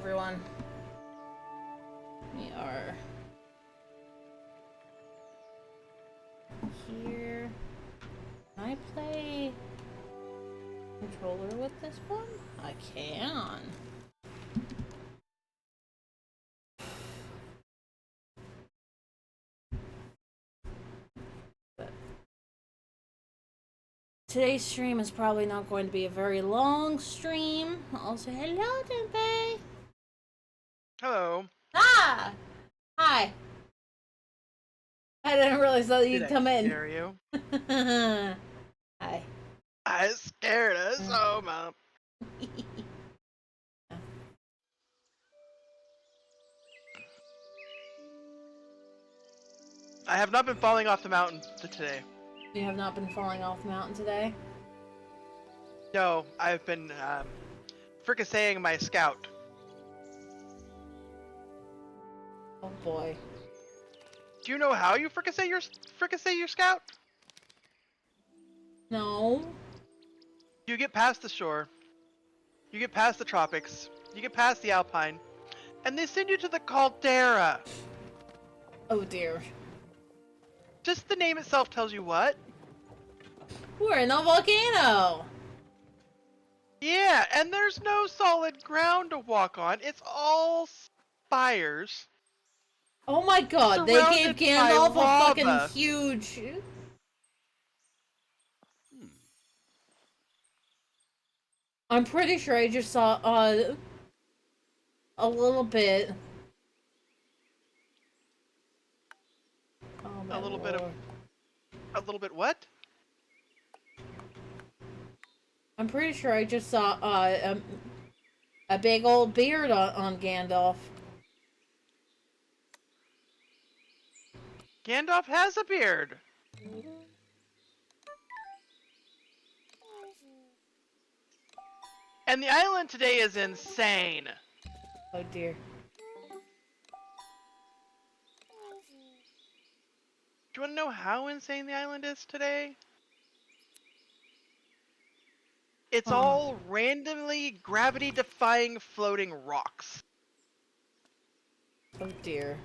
everyone. We are here. Can I play controller with this one? I can. But today's stream is probably not going to be a very long stream. I'll say hello, Tempe. Hello. Ah! Hi. I didn't realize that you'd come in. Scare you? Hi. I scared us so much. I have not been falling off the mountain today. You have not been falling off the mountain today? No, I've been fricasseing my scout. Oh boy. Do you know how you fricassee your scout? No. You get past the shore, you get past the tropics, you get past the alpine, and they send you to the caldera. Oh dear. Just the name itself tells you what. We're in a volcano! Yeah, and there's no solid ground to walk on. It's all spires. Oh my god, they gave Surrounded by Gandalf a lava. fucking huge... I'm pretty sure I just saw, a little bit... Oh, my A little bit what? I'm pretty sure I just saw, a big old beard on Gandalf. Gandalf has a beard. And the island today is insane. Oh dear. Do you want to know how insane the island is today? It's all randomly gravity-defying floating rocks. Oh dear.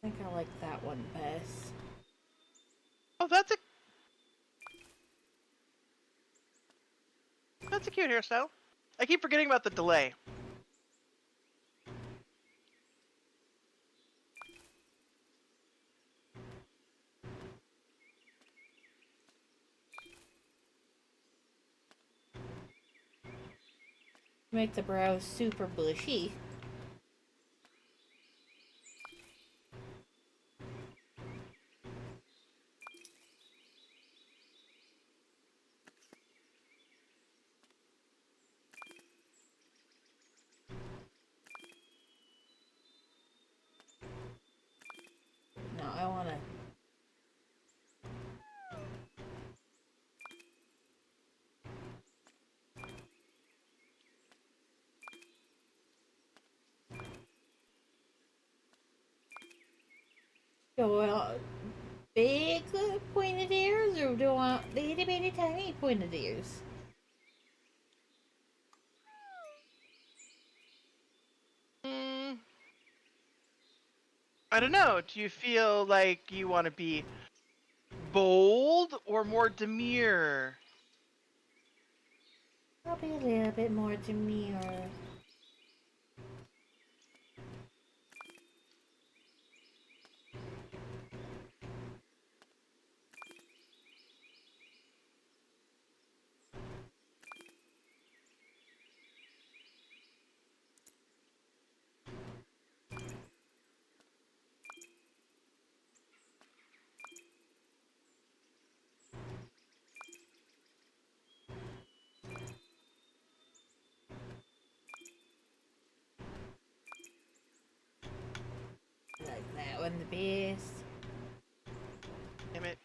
I think I like that one best. Oh, that's a cute hairstyle. I keep forgetting about the delay. Make the brows super bushy. No, I wanna... Do I want big pointed ears, or do I want itty bitty tiny pointed ears? I don't know. Do you feel like you want to be bold or more demure? Probably a little bit more demure. I like that one the best. Damn it.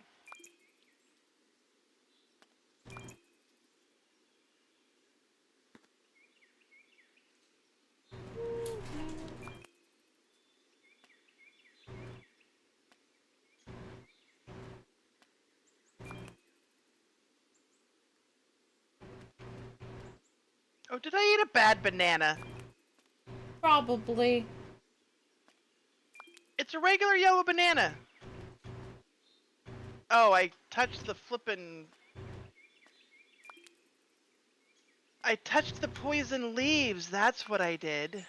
Oh, did I eat a bad banana? Probably. It's a regular yellow banana. Oh, I touched the flippin'... I touched the poison leaves, that's what I did.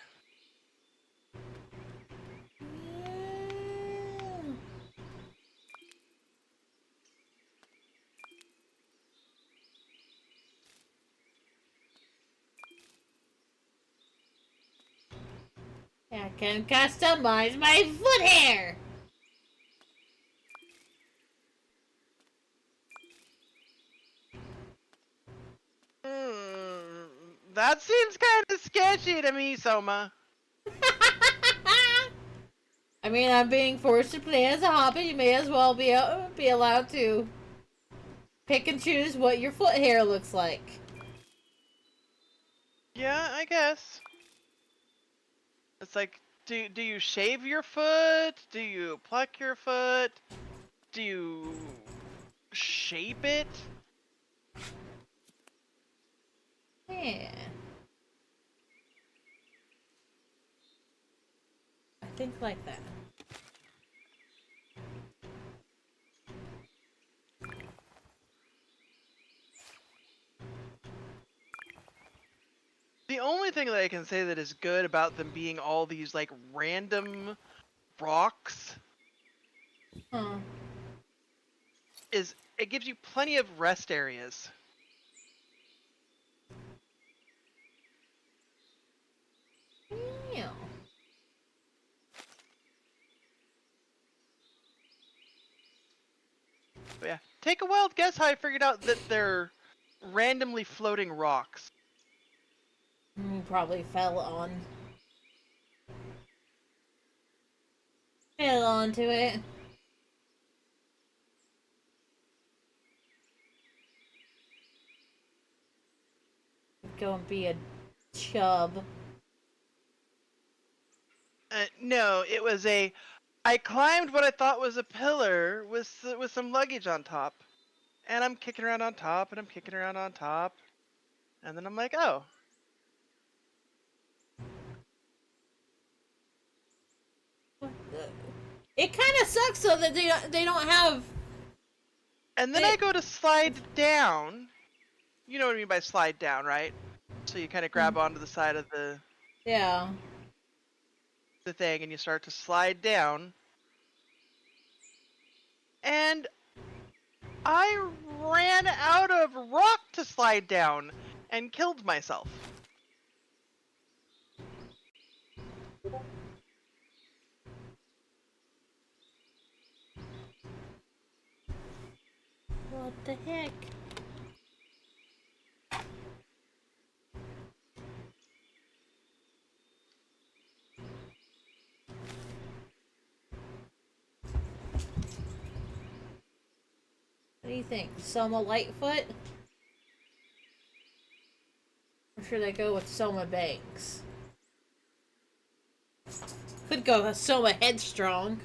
Yeah. I can customize my foot hair. That seems kind of sketchy to me, Soma. I mean, I'm being forced to play as a hobbit. You may as well be allowed to pick and choose what your foot hair looks like. Yeah, I guess. It's like, do you shave your foot? Do you pluck your foot? Do you shape it? Yeah. I think like that. The only thing that I can say that is good about them being all these like random rocks Huh. is it gives you plenty of rest areas. Yeah. But yeah, take a wild guess how I figured out that they're randomly floating rocks. Probably fell onto it. Go and be a chub. No, it was a. I climbed what I thought was a pillar with some luggage on top, and I'm kicking around on top, and I'm kicking around on top, and then I'm like, oh. It kind of sucks though that they don't have. And then I go to slide down. You know what I mean by slide down, right? So you kind of grab onto the side of Yeah. the thing, and you start to slide down. And I ran out of rock to slide down and killed myself. What the heck? What do you think? Soma Lightfoot? Or should I go with Soma Banks? Could go with Soma Headstrong.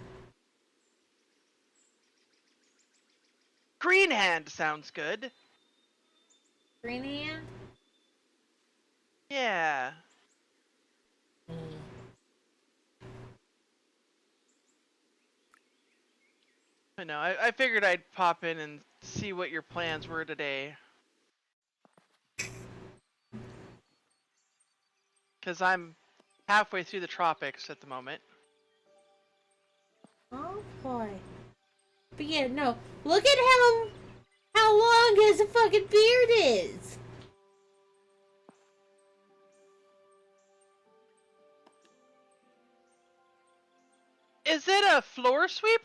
Green hand sounds good. Green Hand? Yeah. I know. I figured I'd pop in and see what your plans were today. Because I'm halfway through the tropics at the moment. Oh boy. But yeah, no. Look at how long his fucking beard is. Is it a floor sweeper?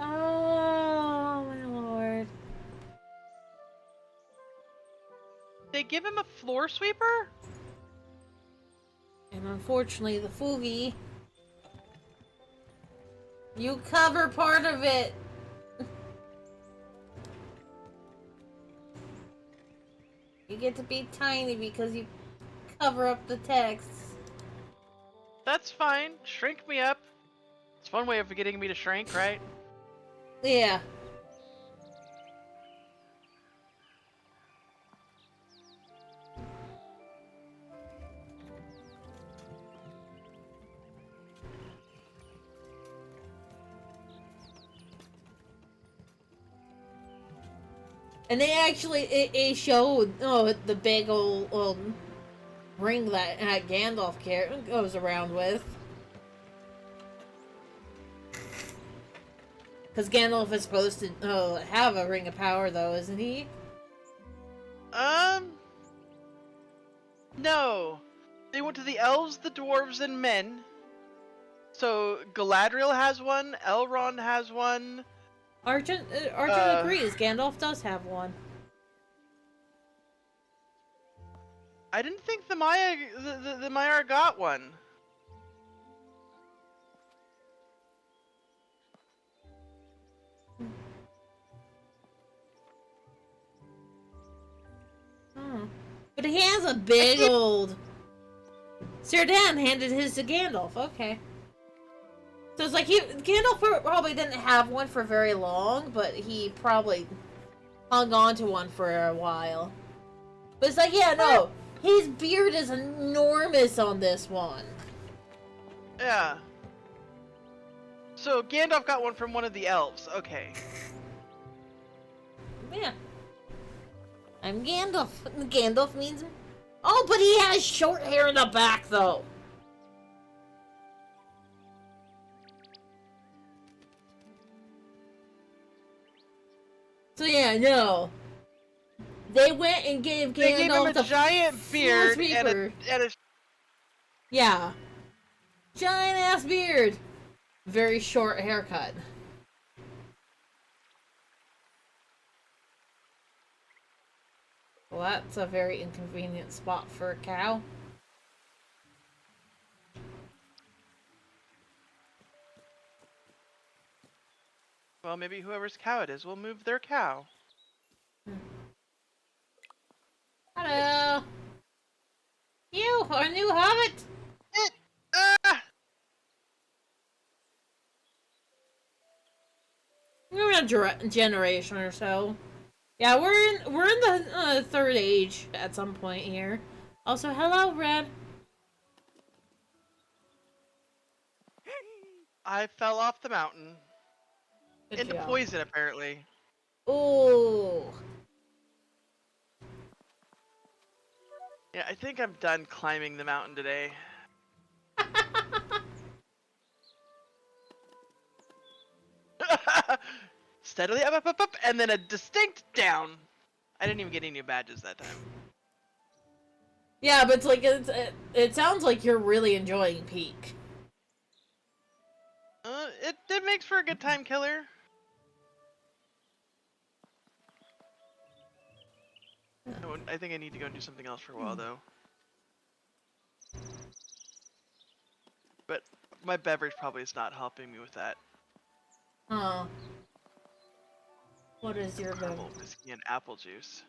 Oh my lord. They give him a floor sweeper? And unfortunately, the Foogie, you cover part of it. You get to be tiny because you cover up the text. That's fine. Shrink me up. It's one way of getting me to shrink, right? Yeah. And they actually it showed the big old ring that Gandalf goes around with. Because Gandalf is supposed to have a ring of power, though, isn't he? No. They went to the elves, the dwarves, and men. So Galadriel has one, Elrond has one. Arjun agrees. Gandalf does have one. I didn't think the Maiar got one. Hmm. But he has a big old... Sir Dan handed his to Gandalf. Okay. So it's like Gandalf probably didn't have one for very long, but he probably hung on to one for a while. But it's like, yeah, no. His beard is enormous on this one. Yeah. So Gandalf got one from one of the elves. Okay. Yeah. I'm Gandalf. Gandalf means... Oh, but he has short hair in the back, though. So yeah, no. They went and gave Gandalf They gave him a the giant beard Reaper. and a... Yeah. Giant ass beard. Very short haircut. Well, that's a very inconvenient spot for a cow. Well, maybe whoever's cow it is will move their cow. Hello. You, our new hobbit. Ah! We're in a generation or so. Yeah, we're in the third age at some point here. Also, hello, Red. I fell off the mountain. Good Into job. poison, apparently. Ooh. Yeah, I think I'm done climbing the mountain today. Steadily up, and then a distinct down. I didn't even get any new badges that time. Yeah, but it's like it sounds like you're really enjoying Peak. It makes for a good time killer. I think I need to go and do something else for a while though. But my beverage probably is not helping me with that. Huh. What is your Caramel beverage? whiskey and apple juice.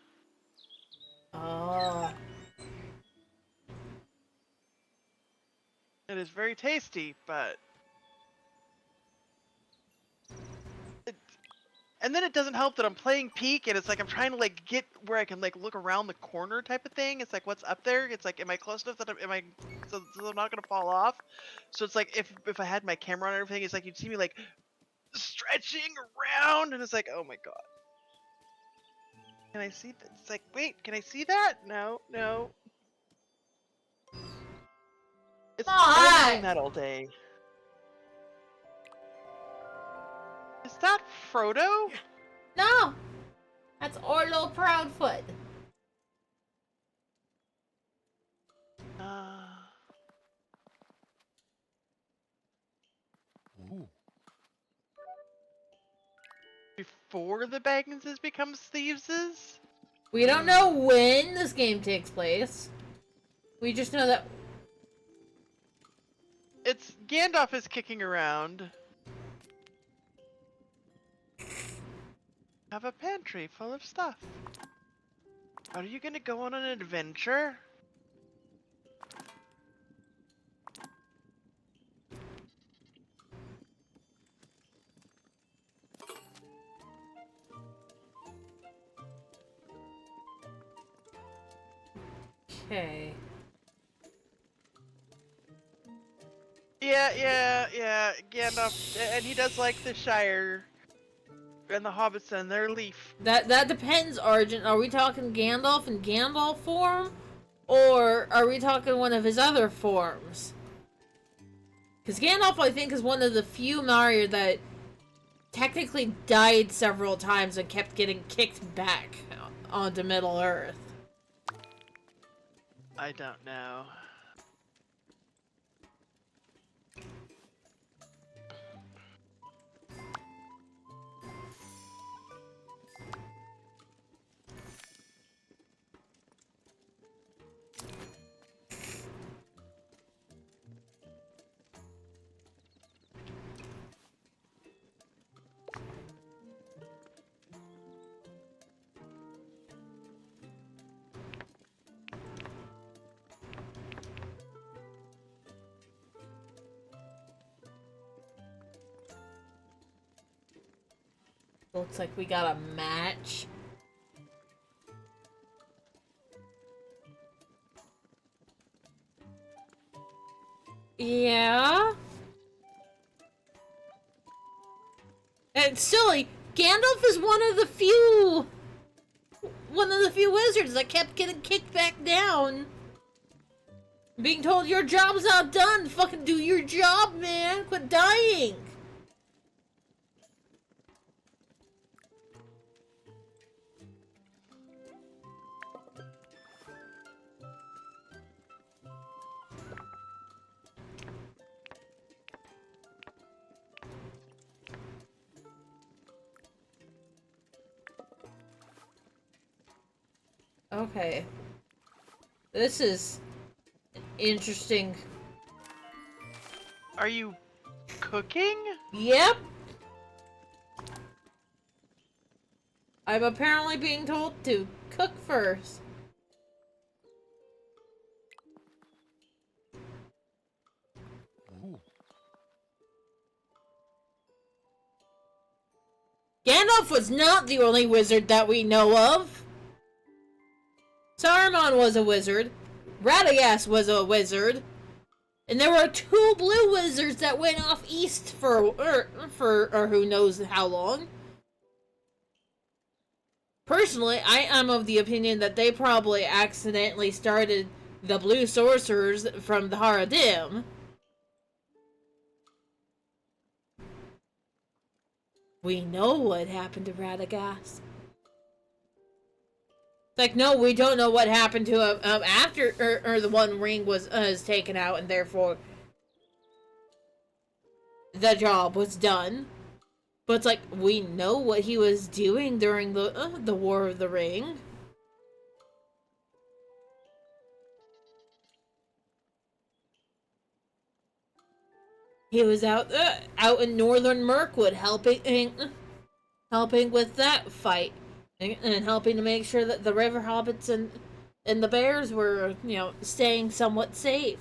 Oh. It is very tasty, but and then it doesn't help that I'm playing Peak and it's like I'm trying to like get where I can like look around the corner type of thing. It's like what's up there? It's like am I close enough that so I'm not gonna fall off? So it's like if I had my camera on and everything, it's like you'd see me like stretching around and it's like oh my god. Can I see that? It's like wait, can I see that? No. It's I've been doing that all day. Is that Frodo? No. That's Orlo Proudfoot. Ooh. Before the Bagginses becomes Thieveses? We don't know when this game takes place. We just know that... It's Gandalf is kicking around. Have a pantry full of stuff. Are you gonna go on an adventure? Okay. Yeah. Gandalf, and he does like the Shire and the hobbits and their leaf. That depends, Argent. Are we talking Gandalf in Gandalf form? Or are we talking one of his other forms? Because Gandalf, I think, is one of the few Mario that technically died several times and kept getting kicked back onto Middle Earth. I don't know. Looks like we got a match. Yeah? And silly, Gandalf is one of the few wizards that kept getting kicked back down. Being told your job's not done. Fucking do your job, man. Quit dying. Okay. This is interesting. Are you cooking? Yep. I'm apparently being told to cook first. Gandalf was not the only wizard that we know of. Saruman was a wizard. Radagast was a wizard. And there were 2 blue wizards that went off east for who knows how long. Personally, I am of the opinion that they probably accidentally started the blue sorcerers from the Haradim. We know what happened to Radagast. Like, no, we don't know what happened to him after or the One Ring was taken out, and therefore the job was done. But it's like we know what he was doing during the War of the Ring. He was out in northern Mirkwood helping with that fight and helping to make sure that the river hobbits and the bears were, staying somewhat safe.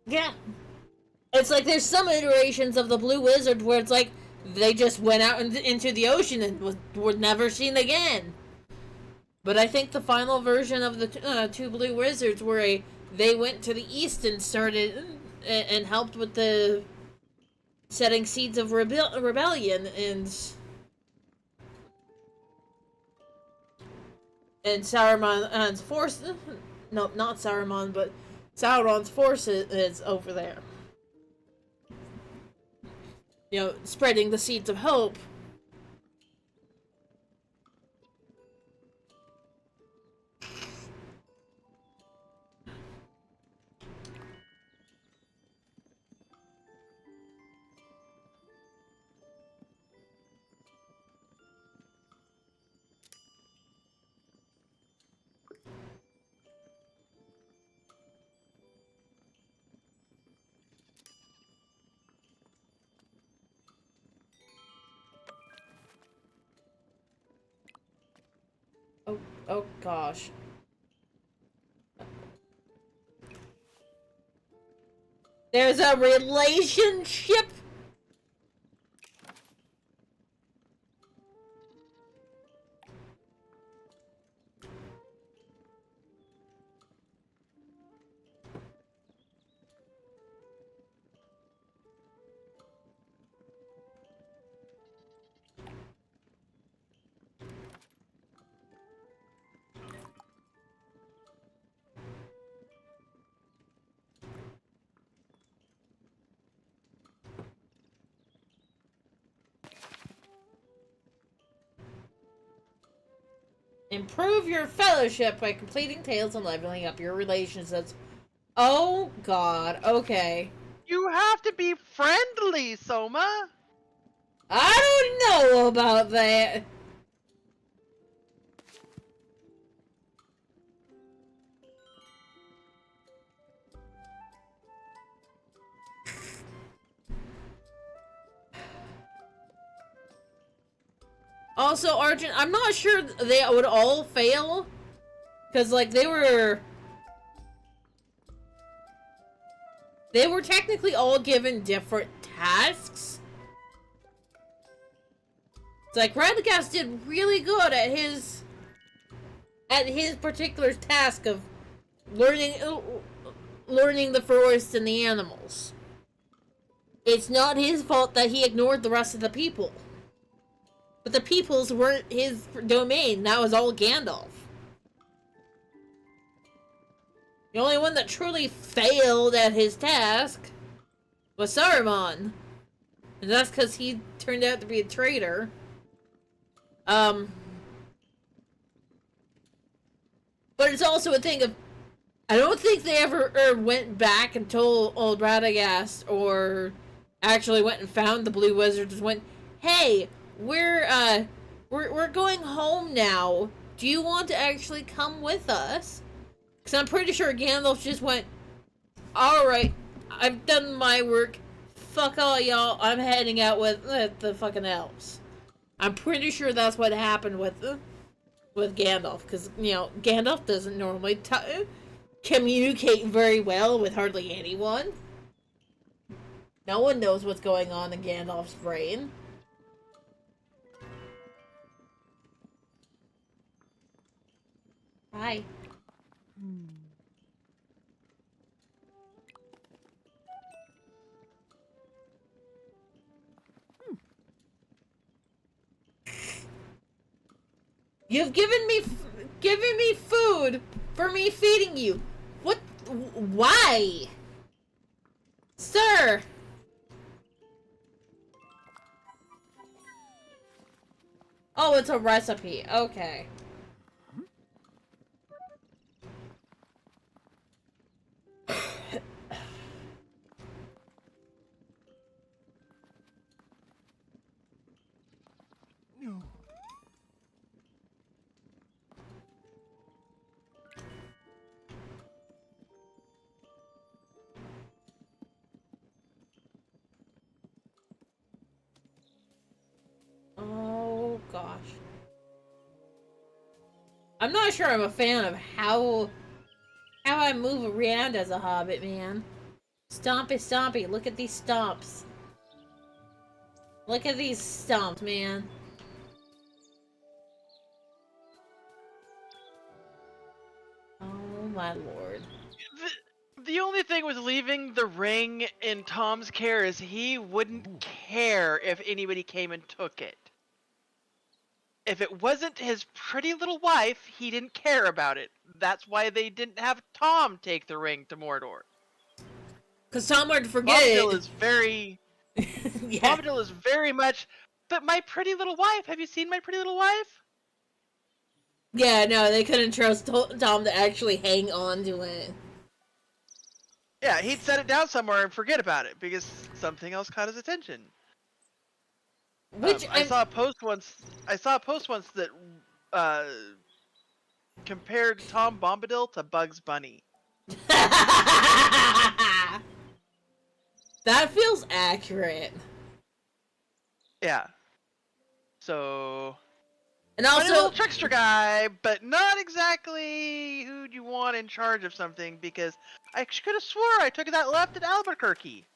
Yeah. It's like there's some iterations of the Blue Wizard where it's like they just went out into the ocean and were never seen again. But I think the final version of the 2 Blue Wizards were they went to the east and started and helped with the setting seeds of rebellion and Saruman's force. No, not Saruman, but Sauron's force is over there. Spreading the seeds of hope. Oh gosh. There's a relationship. Improve your fellowship by completing tales and leveling up your relationships. Oh god, okay. You have to be friendly, Soma. I don't know about that. Also, Argent, I'm not sure they would all fail. Because, like, they were technically all given different tasks. It's like, Radagast did really good at his particular task of learning the forest and the animals. It's not his fault that he ignored the rest of the people. But the peoples weren't his domain. That was all Gandalf. The only one that truly failed at his task was Saruman. And that's because he turned out to be a traitor. But it's also a thing of, I don't think they ever went back and told old Radagast, or actually went and found the Blue Wizards and went, hey, we're going home now. Do you want to actually come with us? Because I'm pretty sure Gandalf just went, alright, I've done my work. Fuck all y'all. I'm heading out with the fucking elves. I'm pretty sure that's what happened with Gandalf. Because, you know, Gandalf doesn't normally communicate very well with hardly anyone. No one knows what's going on in Gandalf's brain. Hi. You've given me food for me feeding you. What? Why? Sir! Oh, it's a recipe. Okay. Oh, gosh. I'm not sure I'm a fan of how I move around as a hobbit, man. Stompy, stompy. Look at these stomps. Look at these stomps, man. Oh, my lord. The only thing with leaving the ring in Tom's care is he wouldn't care if anybody came and took it. If it wasn't his pretty little wife, he didn't care about it. That's why they didn't have Tom take the ring to Mordor. Because Tom would forget Bombadil it. is very... Yeah. Bombadil is very much... But my pretty little wife, have you seen my pretty little wife? Yeah, no, they couldn't trust Tom to actually hang on to it. Yeah, he'd set it down somewhere and forget about it because something else caught his attention. Which I saw a post once. I saw a post once that compared Tom Bombadil to Bugs Bunny. That feels accurate. Yeah. So And Funny little also, trickster guy, but not exactly who you want in charge of something, because I could have swore I took that left at Albuquerque.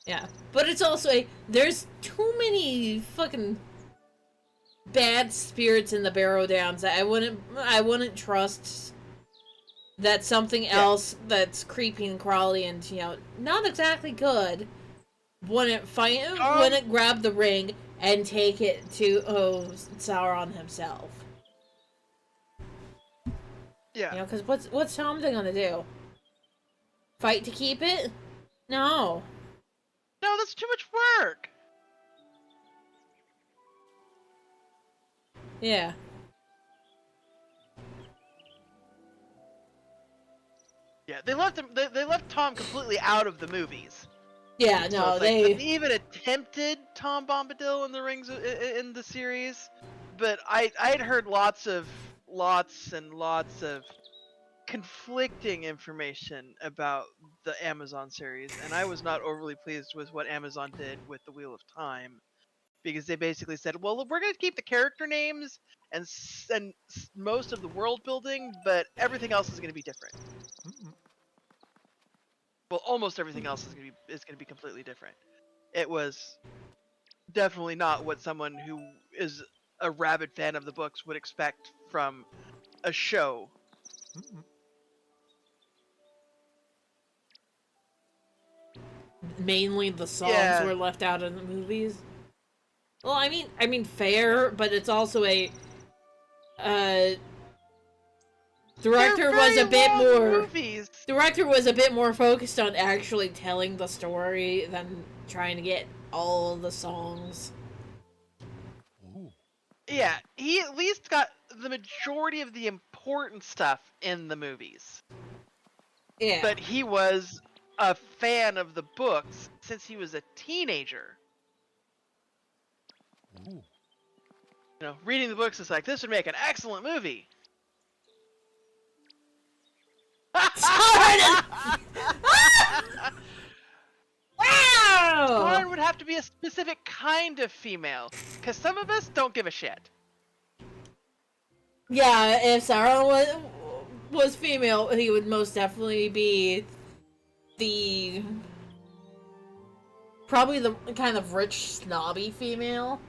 yeah, but it's also there's too many fucking bad spirits in the Barrow Downs that I wouldn't trust that something Yeah. else that's creepy and crawly and not exactly good wouldn't grab the ring and take it to Sauron himself. Yeah. Because what's Tom gonna do? Fight to keep it? No. No, that's too much work. Yeah. Yeah, they left him. They left Tom completely out of the movies. Yeah. So No. it's like, but They. they even attempted Tom Bombadil in the rings in the series, but I'd heard lots and lots of conflicting information about the Amazon series, and I was not overly pleased with what Amazon did with the Wheel of Time, because they basically said, well, we're going to keep the character names and most of the world building, but everything else is going to be different. Well, almost everything else is going to be completely different. It was definitely not what someone who is a rabid fan of the books would expect from a show. Mainly the songs Yeah. were left out of the movies. Well, I mean, fair, but it's also a uh, They're director was very a bit long more movies. director was a bit more focused on actually telling the story than trying to get all the songs. Yeah, he at least got the majority of the important stuff in the movies. Yeah. But he was a fan of the books since he was a teenager. Reading the books is like, this would make an excellent movie. Wow! Sauron would have to be a specific kind of female, because some of us don't give a shit. Yeah, if Sauron was female, he would most definitely be the probably the kind of rich, snobby female.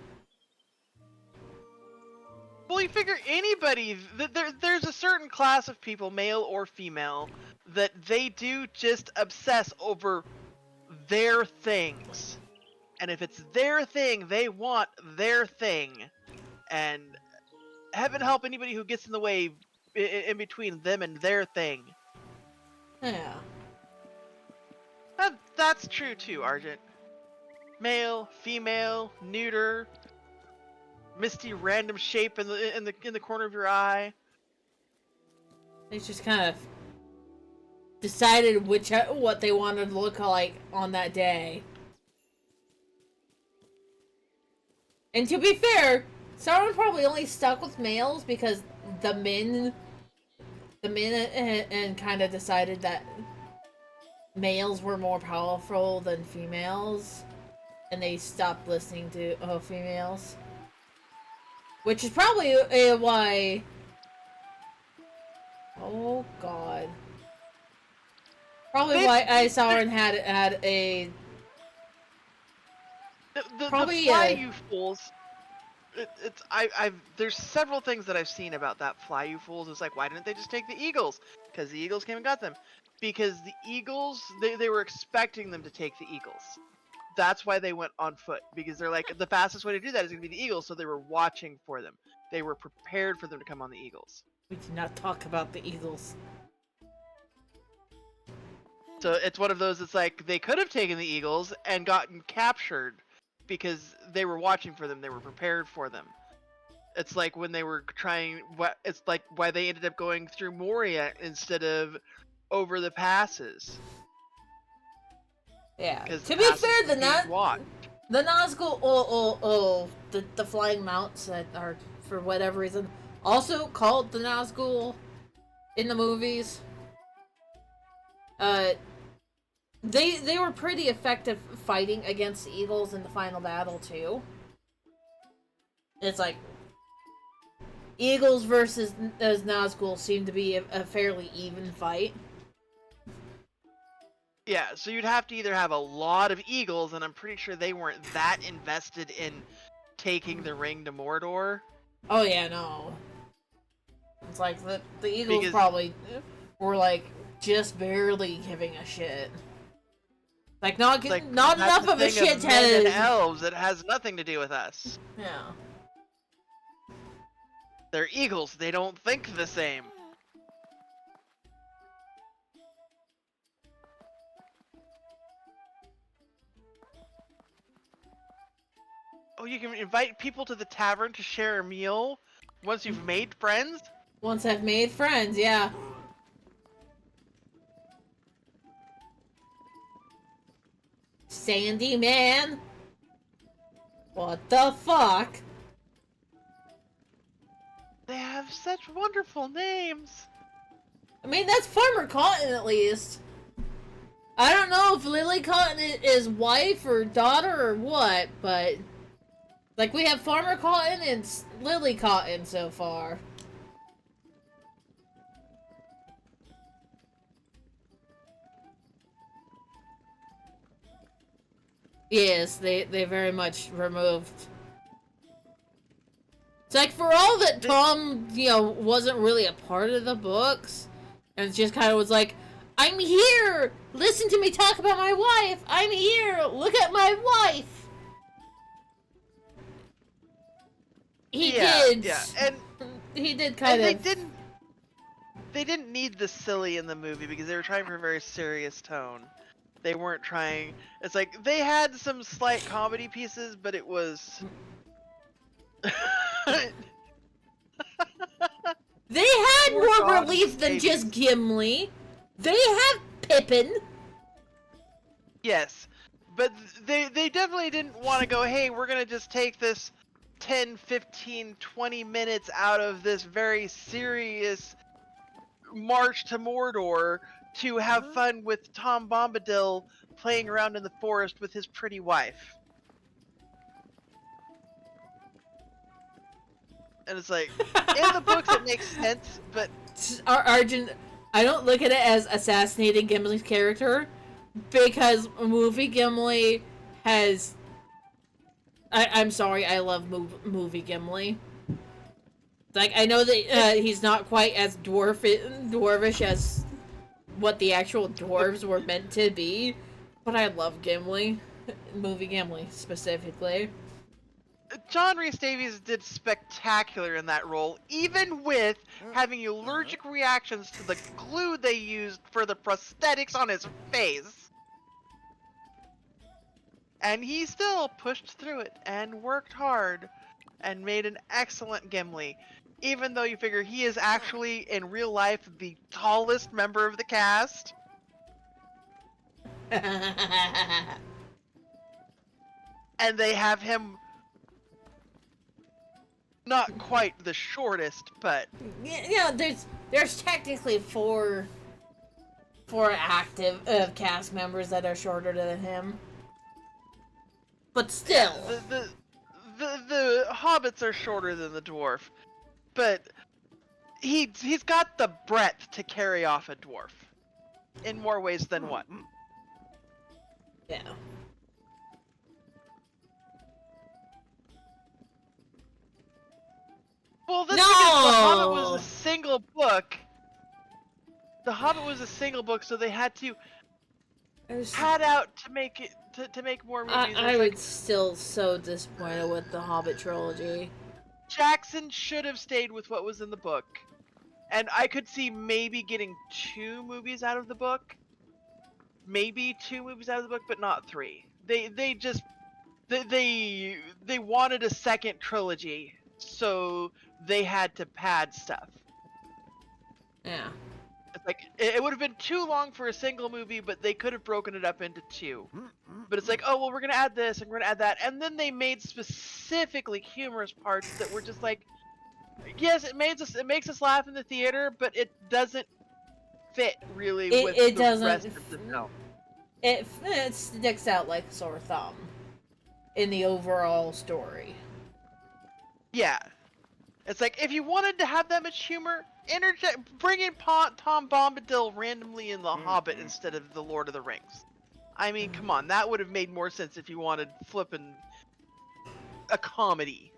Well, you figure anybody, there's a certain class of people, male or female, that they do just obsess over their things. And if it's their thing, they want their thing. And heaven help anybody who gets in the way in between them and their thing. Yeah. That's true too, Argent. Male, female, neuter, misty random shape in the corner of your eye. They just kind of decided what they wanted to look like on that day. And to be fair, Sauron probably only stuck with males because the men and kind of decided that males were more powerful than females, and they stopped listening to females. Which is probably why. Oh God. Probably why Sauron had a. The Probably fly you fools. There's several things that I've seen about that fly you fools. It's like, why didn't they just take the eagles? Because the eagles came and got them. Because the eagles, they were expecting them to take the eagles. That's why they went on foot. Because they're like, the fastest way to do that is going to be the eagles. So they were watching for them. They were prepared for them to come on the eagles. We did not talk about the eagles. So it's one of those. It's like they could have taken the eagles and gotten captured because they were watching for them. They were prepared for them. It's like when they were trying. It's like why they ended up going through Moria instead of over the passes. Yeah. Because To be fair, the Nazgul, the flying mounts that are for whatever reason also called the Nazgul in the movies. They were pretty effective fighting against the Eagles in the final battle too. It's like Eagles versus Nazgul seem to be a fairly even fight. Yeah, so you'd have to either have a lot of eagles, and I'm pretty sure they weren't that invested in taking the ring to Mordor. Oh yeah, no. It's like the Eagles Because probably were like just barely giving a shit. Like not like, not that's enough the of a thing shit of men and to elves. It has nothing to do with us. yeah. They're eagles. They don't think the same. Oh, you can invite people to the tavern to share a meal once you've made friends? Once I've made friends, yeah. Sandy man. What the fuck? They have such wonderful names. I mean, that's Farmer Cotton at least. I don't know if Lily Cotton is wife or daughter or what, but like we have Farmer Cotton and Lily Cotton so far. Yes, they very much removed. It's like for all that Tom, wasn't really a part of the books, and it just kind of was like, I'm here! Listen to me talk about my wife! I'm here! Look at my wife! He did. Yeah, and he did kind of. They didn't need the silly in the movie because they were trying for a very serious tone. They weren't trying. It's like they had some slight comedy pieces, but it was. They had Poor more dogs relief and than just babies. Gimli. They have Pippin. Yes, but they definitely didn't want to go, hey, we're gonna just take this 10, 15, 20 minutes out of this very serious march to Mordor to have fun with Tom Bombadil playing around in the forest with his pretty wife. And it's like, in the books it makes sense, but Arjun, I don't look at it as assassinating Gimli's character, because movie Gimli has. I'm sorry, I love movie Gimli. Like, I know that he's not quite as dwarvish as what the actual dwarves were meant to be, but I love Gimli. Movie Gimli, specifically. John Rhys Davies did spectacular in that role, even with having allergic reactions to the glue they used for the prosthetics on his face. And he still pushed through it and worked hard and made an excellent Gimli. Even though you figure he is actually, in real life, the tallest member of the cast. And they have him not quite the shortest, but there's technically four active cast members that are shorter than him, but still, the hobbits are shorter than the dwarf, but he's got the breadth to carry off a dwarf in more ways than one. Yeah. Well, that's No! because The Hobbit was a single book. The Hobbit was a single book, so they had to pad out to make it to make more movies. I was still so disappointed with the Hobbit trilogy. Jackson should have stayed with what was in the book, and I could see maybe getting 2 movies out of the book. Maybe 2 movies out of the book, but not 3. They wanted a second trilogy, so they had to pad stuff. Yeah. It's like, it would have been too long for a single movie, but they could have broken it up into 2. But it's like, oh, well, we're going to add this, and we're going to add that. And then they made specifically humorous parts that were just like, yes, it makes us laugh in the theater, but it doesn't fit really with the rest of the film. It sticks out like a sore thumb in the overall story. Yeah. It's like, if you wanted to have that much humor, bring in Tom Bombadil randomly in The Hobbit instead of The Lord of the Rings. I mean, come on, that would have made more sense if you wanted flippin' a comedy.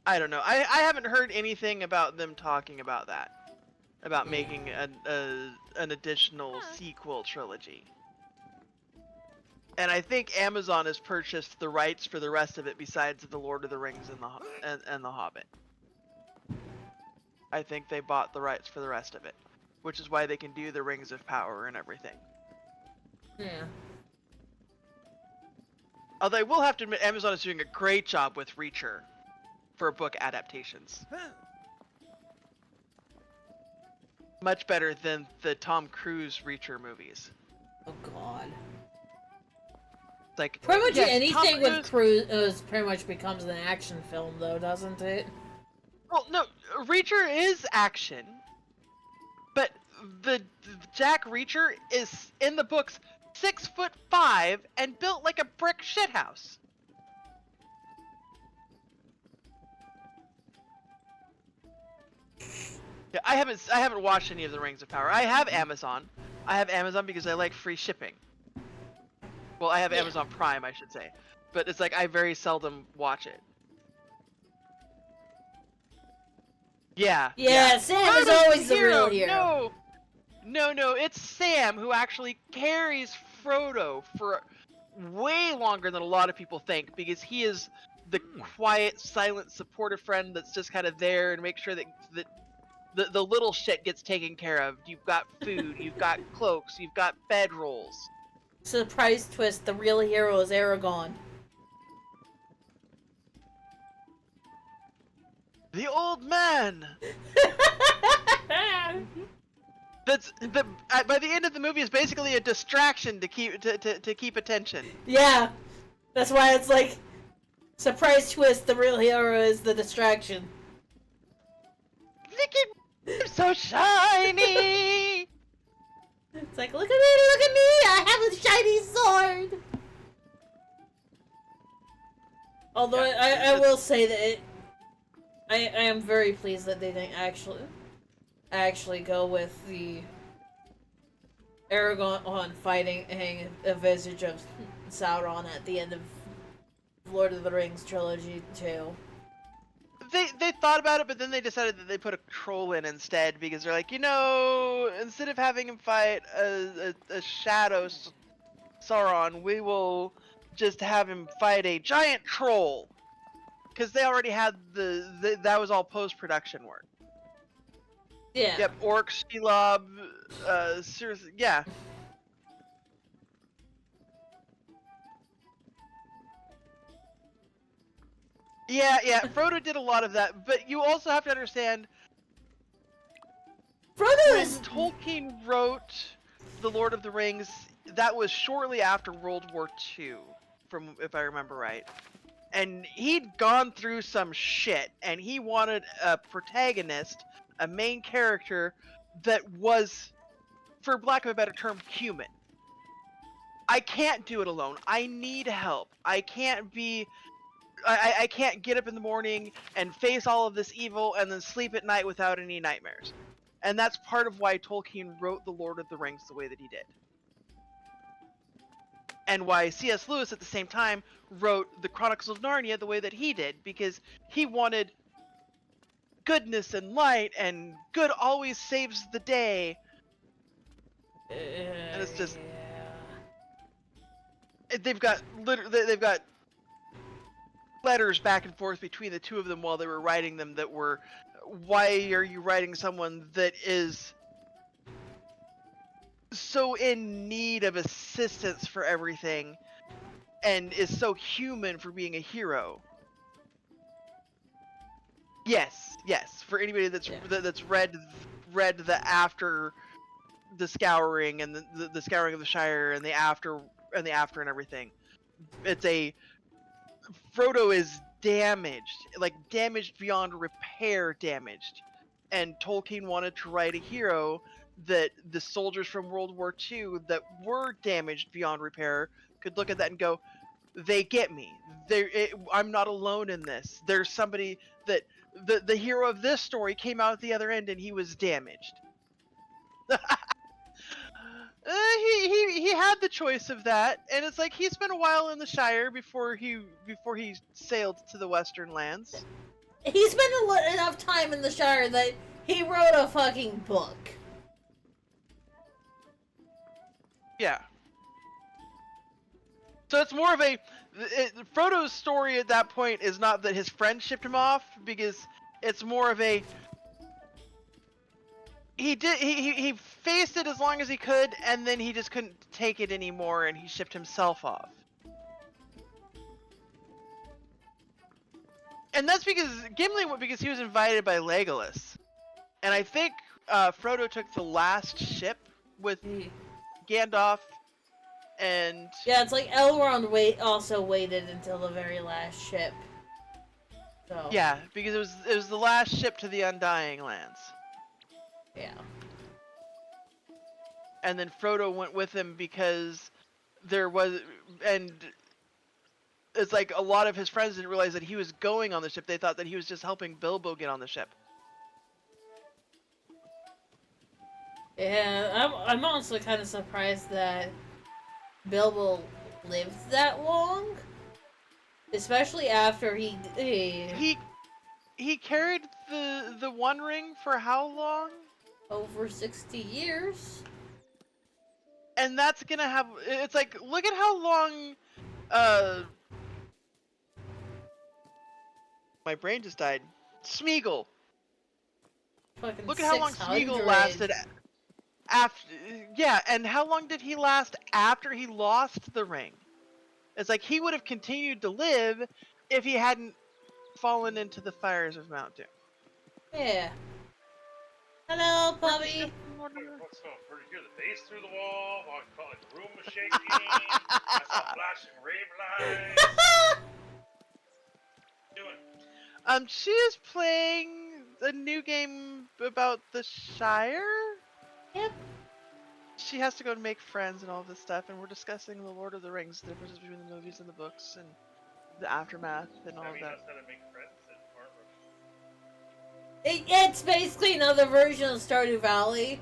I don't know. I haven't heard anything about them talking about that. About making an additional sequel trilogy. And I think Amazon has purchased the rights for the rest of it besides The Lord of the Rings and The Hobbit. I think they bought the rights for the rest of it, which is why they can do the Rings of Power and everything. Yeah. Although I will have to admit, Amazon is doing a great job with Reacher for book adaptations. Much better than the Tom Cruise Reacher movies. Oh God. Like, pretty much yes, anything with Cruise pretty much becomes an action film, though, doesn't it? Well, no, Reacher is action, but the Jack Reacher is in the books 6'5" and built like a brick shithouse. Yeah, I haven't watched any of the Rings of Power. I have Amazon. I have Amazon because I like free shipping. Well, I have Amazon Prime, I should say. But it's like I very seldom watch it. Yeah. Yeah, Sam is always the real hero. No, it's Sam who actually carries Frodo for way longer than a lot of people think, because he is the quiet, silent, supportive friend that's just kind of there and make sure that the little shit gets taken care of. You've got food, you've got cloaks, you've got bedrolls. Surprise twist, the real hero is Aragorn. The old man! By the end of the movie is basically a distraction to keep attention. Yeah. That's why it's like, surprise twist, the real hero is the distraction. Look at me, I'm so shiny! It's like, look at me, I have a shiny sword! Although I will say that I am very pleased that they didn't actually go with the Aragorn fighting a visage of Sauron at the end of Lord of the Rings trilogy too. They thought about it, but then they decided that they put a troll in instead, because they're like, instead of having him fight a shadow Sauron, we will just have him fight a giant troll. Because they already had that was all post-production work. Yeah. Yep, Orc, Shelob, seriously, yeah. Yeah, Frodo did a lot of that, but you also have to understand, when Tolkien wrote The Lord of the Rings, that was shortly after World War II, if I remember right. And he'd gone through some shit, and he wanted a protagonist, a main character, that was, for lack of a better term, human. I can't do it alone. I need help. I can't get up in the morning and face all of this evil and then sleep at night without any nightmares. And that's part of why Tolkien wrote The Lord of the Rings the way that he did. And why C.S. Lewis at the same time wrote The Chronicles of Narnia the way that he did, because he wanted goodness and light, and good always saves the day. And it's just... They've got letters back and forth between the two of them while they were writing them that were, why are you writing someone that is so in need of assistance for everything and is so human for being a hero? Yes, for anybody that's read the after the scouring and the scouring of the Shire and the after and everything, it's a Frodo is damaged beyond repair, and Tolkien wanted to write a hero that the soldiers from World War II that were damaged beyond repair could look at that and go, they get me. I'm not alone in this. There's somebody that the hero of this story came out at the other end and he was damaged. He had the choice of that, and it's like he spent a while in the Shire before he sailed to the Western lands. He spent enough time in the Shire that he wrote a fucking book. Yeah. So it's more of Frodo's story at that point is not that his friend shipped him off, because it's more of he faced it as long as he could, and then he just couldn't take it anymore, and he shipped himself off. And that's because because he was invited by Legolas, and I think Frodo took the last ship with Gandalf, and yeah, it's like Elrond also waited until the very last ship. So yeah, because it was the last ship to the Undying Lands. yeah. And then Frodo went with him because and it's like a lot of his friends didn't realize that he was going on the ship. They thought that he was just helping Bilbo get on the ship. Yeah, I'm honestly kind of surprised that Bilbo lived that long, especially after he carried the One Ring for how long? Over 60 years. And that's gonna have. It's like, look at how long. My brain just died. Smeagol. Fucking Look at how long 600. Smeagol lasted. And how long did he last after he lost the ring? It's like he would have continued to live if he hadn't fallen into the fires of Mount Doom. Yeah. Hello, puppy. What's going pretty good? The bass through the wall. I call it the room was shaking. I saw flashing rave lights. Doing. She is playing a new game about the Shire. Yep. She has to go and make friends and all this stuff, and we're discussing the Lord of the Rings, the differences between the movies and the books, and the aftermath and all of that. Knows how to make friends in Farmer. It's basically another version of Stardew Valley,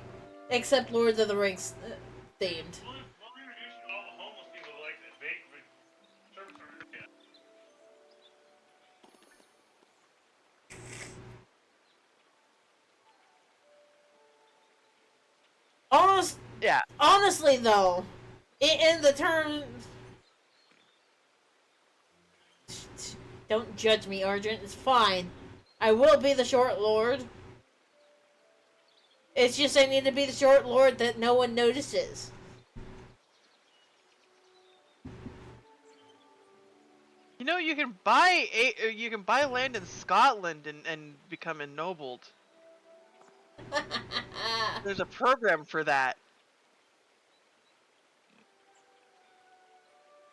except Lord of the Rings themed. We'll introduce you to all the homeless people who like this big service area. Honestly, though, in the term, don't judge me, Argent. It's fine. I will be the Short Lord. It's just I need to be the Short Lord that no one notices. You know, you can buy land in Scotland and become ennobled. There's a program for that.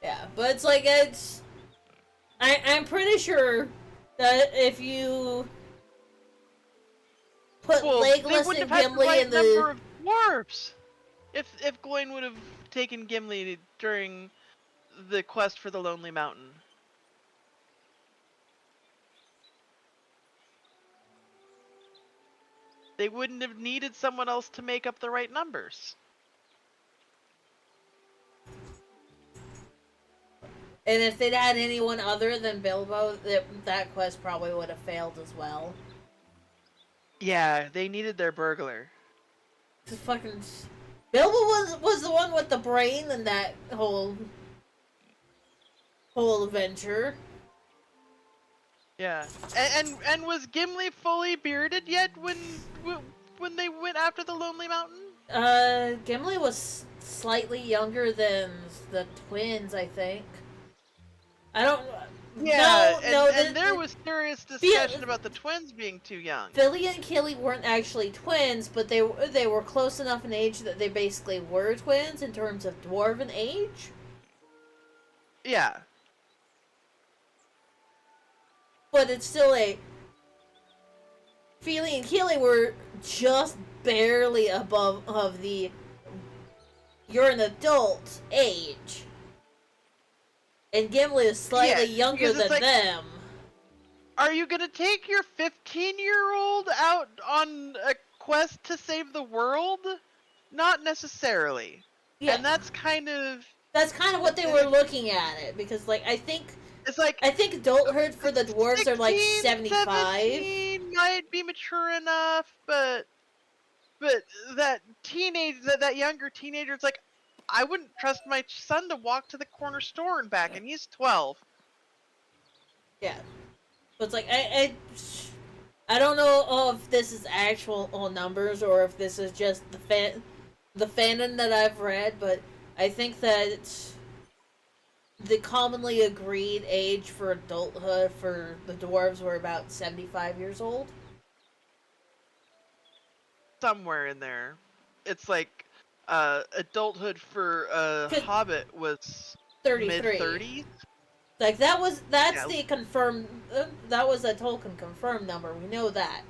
Yeah, but it's like I'm pretty sure that if you put Legolas and Gimli in the number of dwarves, if Gawain would have taken Gimli during the quest for the Lonely Mountain. They wouldn't have needed someone else to make up the right numbers. And if they'd had anyone other than Bilbo, that quest probably would have failed as well. Yeah, they needed their burglar. Cause fucking Bilbo was the one with the brain in that whole adventure. Yeah, and was Gimli fully bearded yet when they went after the Lonely Mountain? Gimli was slightly younger than the twins, I think. I don't. Yeah, no, there was serious discussion about the twins being too young. Billy and Killy weren't actually twins, but they were close enough in age that they basically were twins in terms of dwarven age. Yeah. But it's still a Feely and Keely were just barely above of the you're an adult age. And Gimli is slightly Yeah, younger because it's than like, them. are you gonna take your 15-year-old out on a quest to save the world? Not necessarily. Yeah. And that's kind of That's kind of what they were looking at it, because like I think it's like adulthood for the dwarves are like 16, 75. 17 might be mature enough, but that teenage that younger teenager, it's like I wouldn't trust my son to walk to the corner store and back, and he's 12. Yeah. But it's like I don't know if this is actual numbers or if this is just the fandom that I've read, but I think that the commonly agreed age for adulthood for the dwarves were about 75 years old. Somewhere in there. It's like adulthood for Cause Hobbit was mid 33. 30s. Like that's Yeah, the confirmed that was a Tolkien confirmed number. We know that.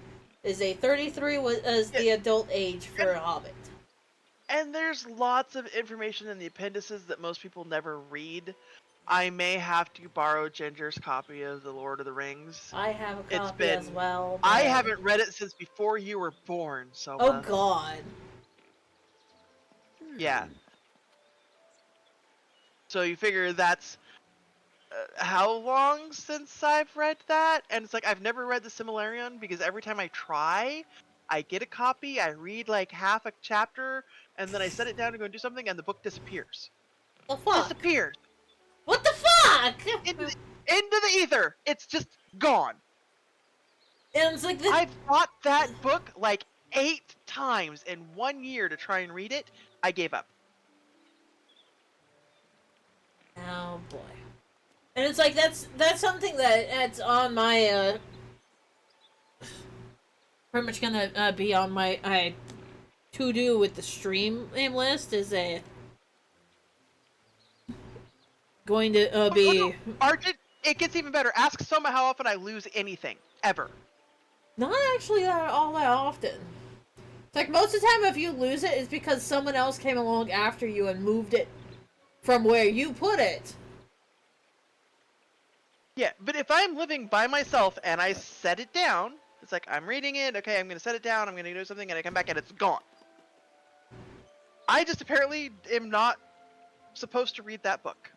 Is a 33 was yeah. the adult age for a Hobbit. And there's lots of information in the appendices that most people never read. I may have to borrow Ginger's copy of The Lord of the Rings. I have a It's copy as been well. I But... haven't read it since before you were born, Oh Soma. God. Yeah. So you figure that's how long since I've read that? And it's like I've never read the Silmarillion because every time I try, I get a copy, I read like half a chapter, and then I set it down to go and do something, and the book disappears. The fuck? Disappears What the fuck? into the ether. It's just gone. And it's like I've bought that book like 8 times in 1 year to try and read it. I gave up. Oh boy. And it's like that's something that's on my pretty much gonna be on my to do with the stream name list is a going to be Argent, it gets even better. Ask Soma how often I lose anything ever. not actually all that often. It's like most of the time if you lose it, it's because someone else came along after you and moved it from where you put it. Yeah, but if I'm living by myself and I set it down, it's like I'm reading it, okay, I'm gonna set it down, I'm gonna do something, and I come back and it's gone. I just apparently am not supposed to read that book.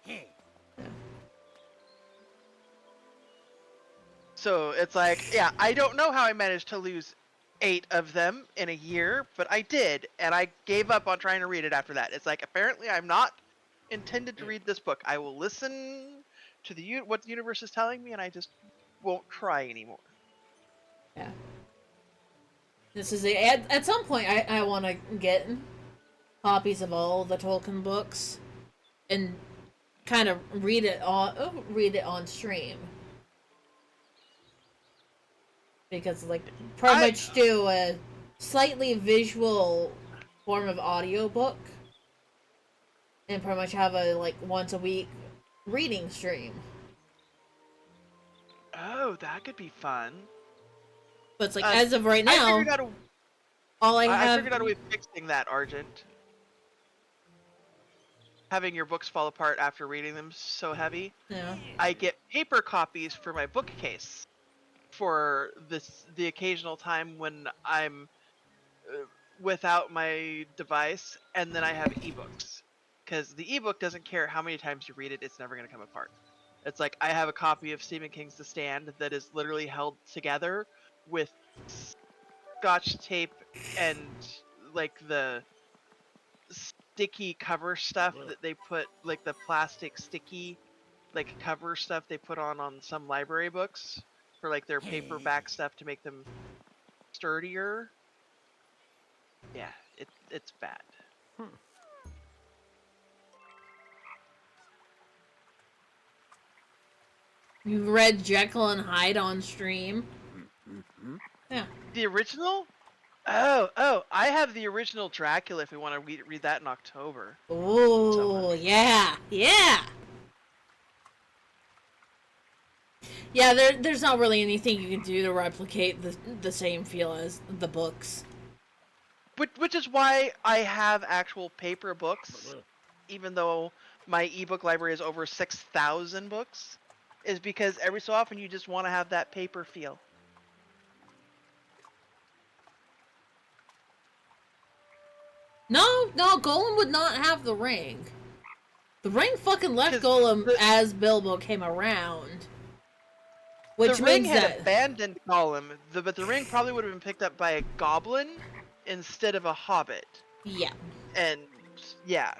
So it's like, yeah, I don't know how I managed to lose 8 of them in a year, but I did, and I gave up on trying to read it after that. It's like, apparently I'm not intended to read this book. I will listen to what the universe is telling me, and I just won't try anymore. Yeah. This is at some point I want to get copies of all the Tolkien books and kind of read it on stream. Because like pretty much do a slightly visual form of audiobook and pretty much have a like once a week reading stream. Oh, that could be fun. But it's like as of right now, I figured out a way of fixing that, Argent. Having your books fall apart after reading them so heavy. Yeah. I get paper copies for my bookcase for the occasional time when I'm without my device, and then I have ebooks. Because the ebook doesn't care how many times you read it, it's never going to come apart. It's like I have a copy of Stephen King's The Stand that is literally held together with scotch tape and like the sticky cover stuff that they put, like the plastic sticky like cover stuff they put on some library books for like their paperback stuff to make them sturdier. Yeah, it's bad. You read Jekyll and Hyde on stream? Yeah. The original? Oh, I have the original Dracula if we want to read that in October. Oh, yeah. Yeah. Yeah, there's not really anything you can do to replicate the same feel as the books. Which is why I have actual paper books, even though my ebook library is over 6,000 books, is because every so often you just want to have that paper feel. No, Golem would not have the ring. The ring fucking left 'Cause Golem as Bilbo came around. Which the ring means had that... abandoned Gollum, but the ring probably would have been picked up by a goblin instead of a hobbit. Yeah. And yeah,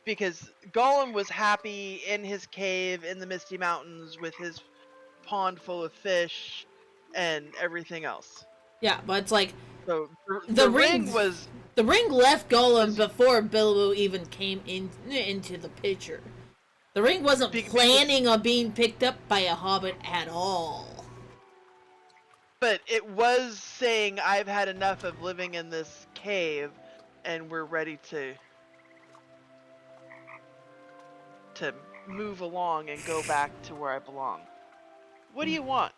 because Gollum was happy in his cave in the Misty Mountains with his pond full of fish and everything else. Yeah, but it's like... So the ring The ring left Golem was- before Bilbo even came into the picture. The ring wasn't planning on being picked up by a hobbit at all. But it was saying, I've had enough of living in this cave, and we're ready to move along and go back to where I belong. What do you want?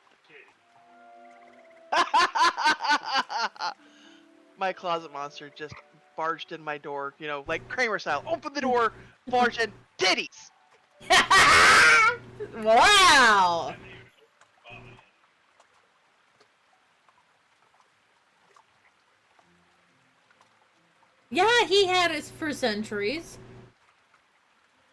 My closet monster just barged in my door, you know, like Kramer style. Open the door, barge in, titties! Wow! Yeah, he had it for centuries.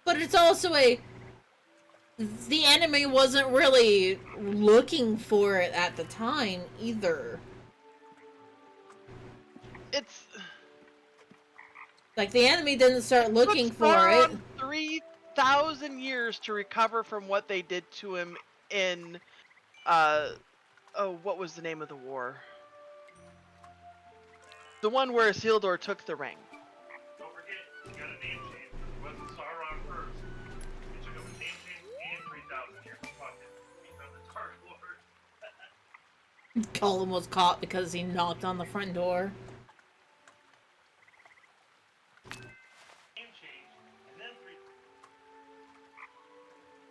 But it's also the enemy wasn't really looking for it at the time either. It's Like, the enemy didn't start looking took for it. Sauron 3,000 years to recover from what they did to him in, what was the name of the war? The one where Isildur took the ring. Don't forget, you got a name change. It wasn't Sauron first. It took him a name change and 3,000 years to fuck it. Become the Dark Lord. Gollum was caught because he knocked on the front door. Name change, and then 3.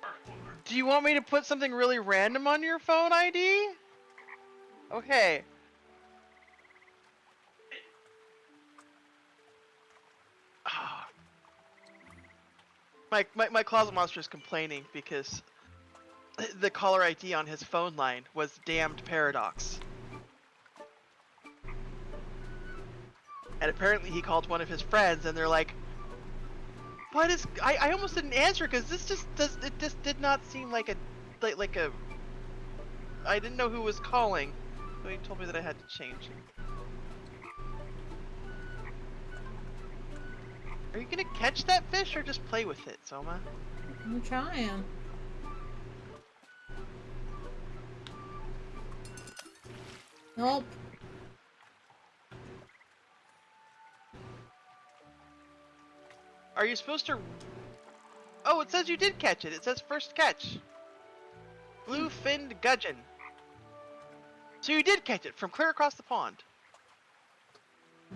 Dark Lord. Do you want me to put something really random on your phone ID? Okay. My closet monster is complaining because the caller ID on his phone line was damned Paradox. And apparently he called one of his friends and they're like, what is... I almost didn't answer because this just did not seem like a... like a... I didn't know who was calling. So he told me that I had to change it. Are you gonna catch that fish or just play with it, Soma? I'm trying. Nope. Are you supposed to... Oh, it says you did catch it. It says first catch. Blue-finned gudgeon. So you did catch it from clear across the pond.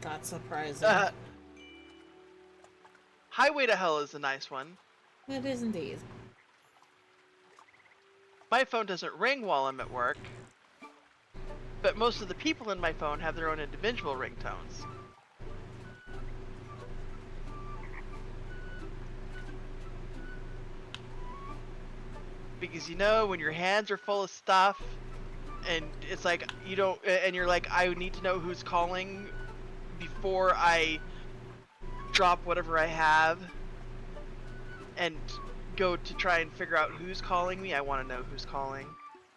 That's surprising. Highway to Hell is a nice one. It is indeed. My phone doesn't ring while I'm at work. But most of the people in my phone have their own individual ringtones. Because you know, when your hands are full of stuff, and it's like, you don't, and you're like, I need to know who's calling before I drop whatever I have, and go to try and figure out who's calling me. I want to know who's calling.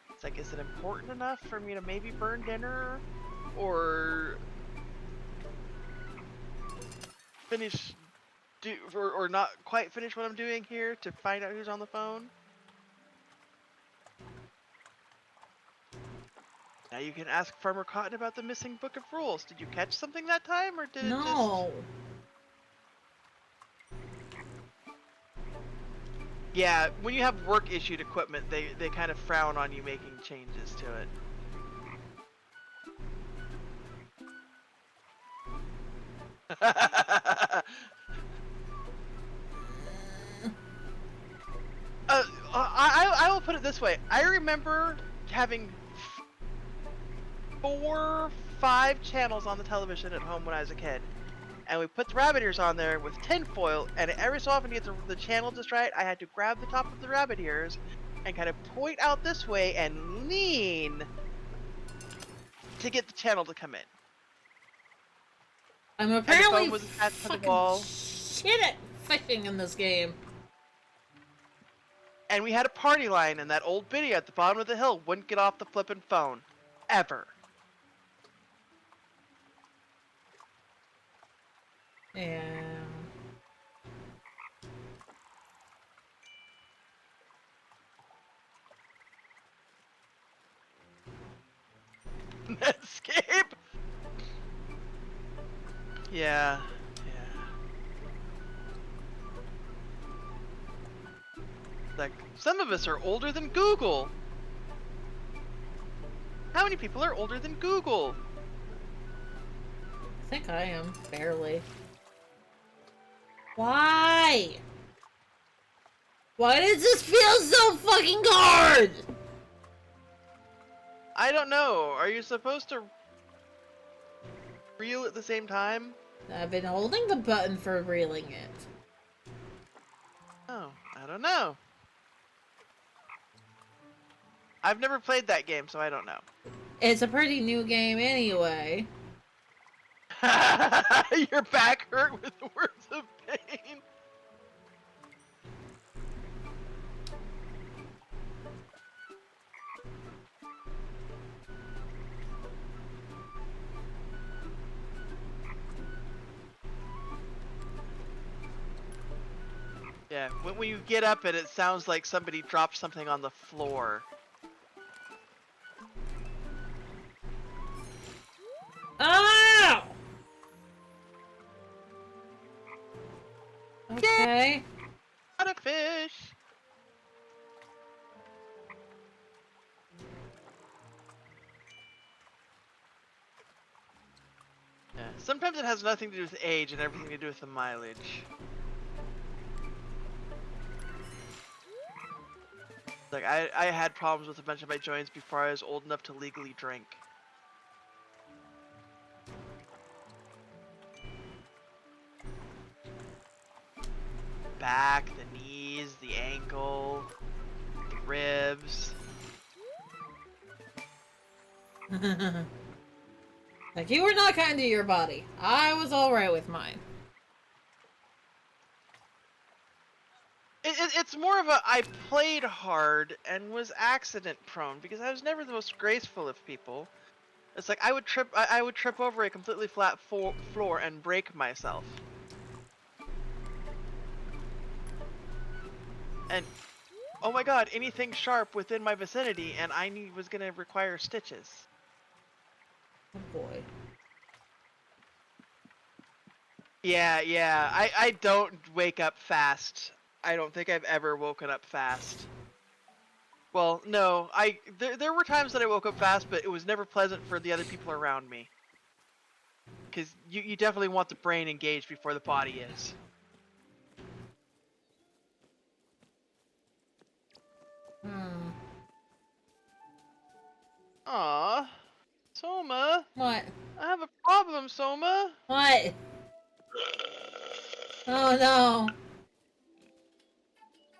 It's like, is it important enough for me to maybe burn dinner, or finish, or not quite finish what I'm doing here to find out who's on the phone? Now you can ask Farmer Cotton about the missing book of rules. Did you catch something that time, or did it just... No. Yeah, when you have work-issued equipment, they kind of frown on you making changes to it. I will put it this way. I remember having 4, 5 channels on the television at home when I was a kid. And we put the rabbit ears on there with tinfoil, and every so often to get the channel just right, I had to grab the top of the rabbit ears and kind of point out this way and lean to get the channel to come in. I'm And the apparently phone was attached to the fucking wall. shit at fishing in this game. And we had a party line, and that old biddy at the bottom of the hill wouldn't get off the flippin' phone. Ever. Yeah. Escape! Yeah. Like, some of us are older than Google. How many people are older than Google? I think I am, barely. Why? Why does this feel so fucking hard? I don't know. Are you supposed to reel at the same time? I've been holding the button for reeling it. Oh, I don't know. I've never played that game, so I don't know. It's a pretty new game anyway. Your back hurt with the words of pain. Yeah, when you get up and it sounds like somebody dropped something on the floor. Oh! Okay. Not a fish. Yeah, sometimes it has nothing to do with age and everything to do with the mileage. Like, I had problems with a bunch of my joints before I was old enough to legally drink. Back, the knees, the ankle, the ribs. Like, you were not kind to your body. I was alright with mine. It's more of a I played hard and was accident prone because I was never the most graceful of people. It's like I would trip over a completely flat floor and break myself. And oh my god, anything sharp within my vicinity and I knew was gonna require stitches. Oh boy. Yeah, I don't wake up fast. I don't think I've ever woken up fast. Well, no, there were times that I woke up fast, but it was never pleasant for the other people around me. Because you definitely want the brain engaged before the body is. Hmm. Aw, Soma, What? I have a problem, Soma. What? Oh no.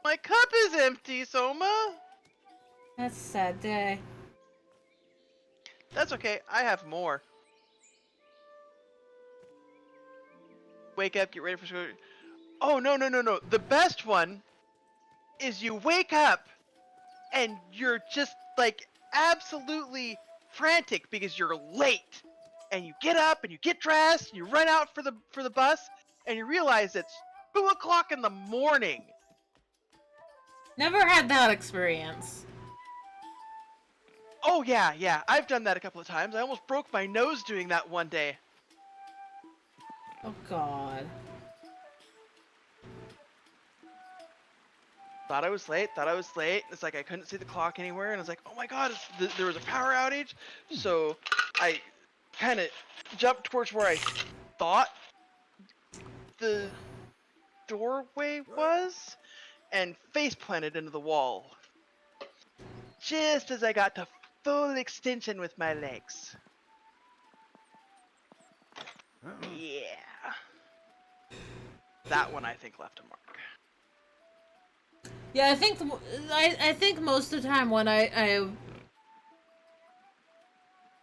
My cup is empty, Soma. That's a sad day. That's okay, I have more. Wake up, get ready for school. Oh, no. The best one is you wake up and you're just like absolutely frantic because you're late. And you get up and you get dressed, and you run out for the bus, and you realize it's 2 o'clock in the morning. Never had that experience. Oh yeah, I've done that a couple of times. I almost broke my nose doing that one day. Oh god. Thought I was late. It's like I couldn't see the clock anywhere, and I was like, oh my god, there was a power outage. So I kind of jumped towards where I thought the doorway was, and face planted into the wall. just as I got to full extension with my legs. Yeah. That one I think left a mark. Yeah, I think most of the time when I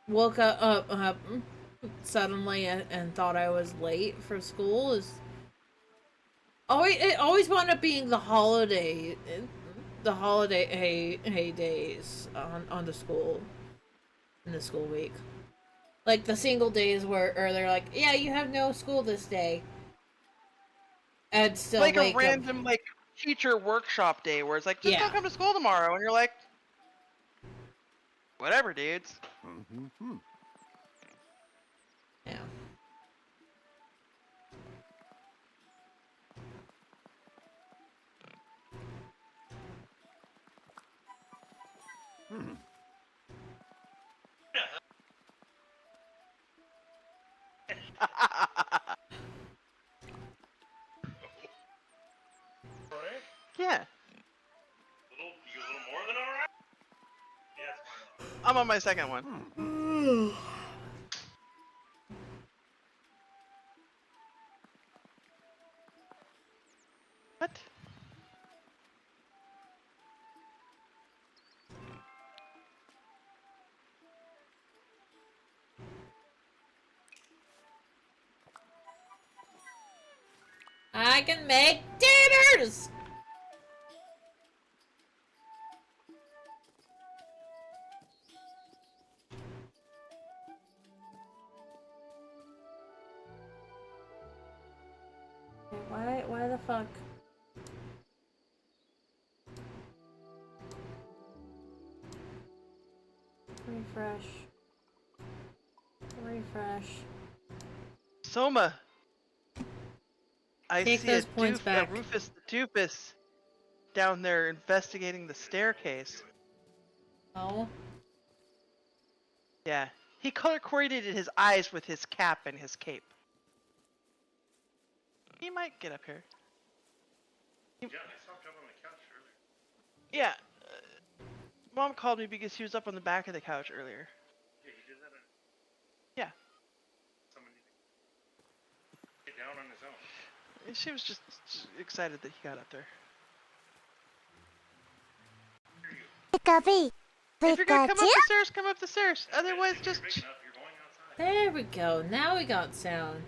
woke up suddenly and thought I was late for school is it always wound up being the holiday hey days on the school in the school week. Like the single days where or they're like, yeah, you have no school this day. And still Like a wake up. random like teacher workshop day where it's like, just Yeah. don't come to school tomorrow, and you're like, whatever, dudes. Yeah. Alright. Yeah, You a little more than alright? Yeah, it's fine. I'm on my second one. What? I can make dinners! Why the fuck? Refresh. Refresh. Soma, I Take see those points a back. Rufus the Doofus down there investigating the staircase. Oh. Yeah, he color-coordinated his eyes with his cap and his cape. He might get up here. Yeah, I saw him jump on the couch earlier. Yeah, Mom called me because he was up on the back of the couch earlier. Yeah, he did that. Yeah. Someone needed to get down on his own. And she was just excited that he got up there. If you're gonna come up the stairs, come up the stairs. Otherwise, just... You're big enough, you're going outside. There we go. Now we got sound.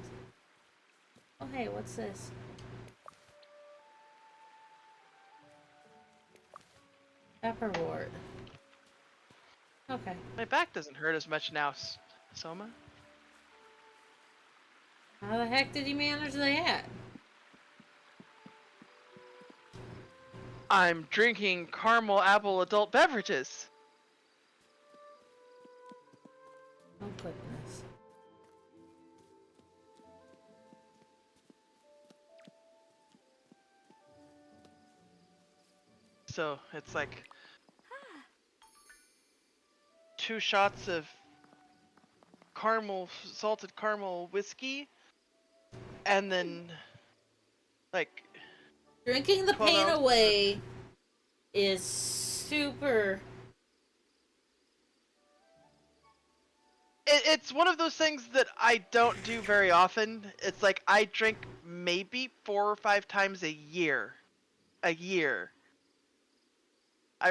Oh, hey, what's this? Pepperwort. Okay. My back doesn't hurt as much now, Soma. How the heck did you manage that? I'm drinking caramel apple adult beverages. Oh, goodness. So it's like 2 shots of salted caramel whiskey, and then like Drinking the 12 pain ounces away is super... It's one of those things that I don't do very often. It's like I drink maybe 4 or 5 times a year. I've